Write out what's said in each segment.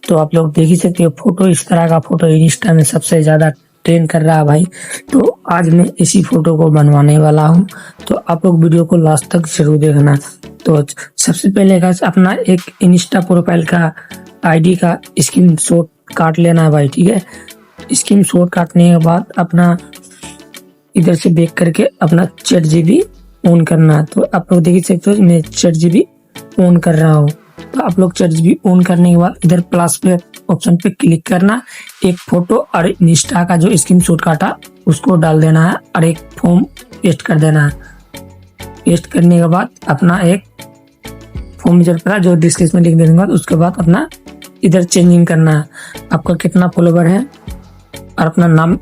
तो आप लोग देख ही सकते हो फोटो, इस तरह का फोटो इंस्टा में सबसे ज्यादा ट्रेंड कर रहा है भाई। तो आज मैं इसी फोटो को बनवाने वाला हूँ, तो आप लोग वीडियो को लास्ट तक जरूर देखना। तो सबसे पहले गाइस अपना एक इंस्टा प्रोफाइल का आईडी का स्क्रीनशॉट काट लेना है भाई, ठीक है। स्क्रीनशॉट काटने के बाद अपना इधर से बैक करके अपना ChatGPT ऑन करना। तो आप लोग देख सकते हो मैं ChatGPT ऑन कर रहा हूँ। तो आप लोग ChatGPT ऑन करने के बाद इधर प्लस पे ऑप्शन पे क्लिक करना, एक फोटो और इंस्टा का जो स्क्रीनशॉट काटा उसको डाल देना है और एक फॉर्म पेस्ट कर देना है। पेस्ट करने के बाद अपना एक फॉर्म जो डिस्क्रिप्शन में लिख देने के बाद उसके बाद अपना इधर चेंजिंग करना है, आपका कितना फॉलोवर है और अपना नाम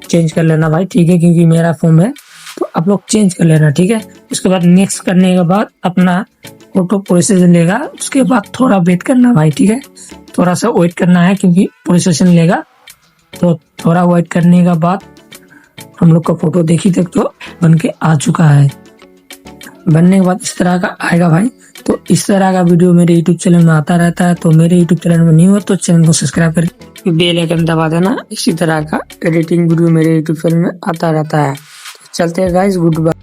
चेंज कर लेना भाई, ठीक है, क्योंकि मेरा फॉर्म है तो आप लोग चेंज कर लेना, ठीक है। उसके बाद नेक्स्ट करने के बाद अपना फोटो प्रोसेसन लेगा, उसके बाद थोड़ा वेट करना भाई, ठीक है, थोड़ा सा वेट करना है क्योंकि प्रोसेसन लेगा। तो थोड़ा वेट करने के बाद हम लोग का फोटो देखी तक तो बन के आ चुका है। बनने के बाद इस तरह का आएगा भाई। तो इस तरह का वीडियो मेरे यूट्यूब चैनल में आता रहता है, तो मेरे यूट्यूब चैनल में न्यू हो तो चैनल को सब्सक्राइब करके बेल आइकन दबा देना। इसी तरह का एडिटिंग वीडियो मेरे यूट्यूब चैनल में आता रहता है। चलते हैं गाइस, गुड बाय।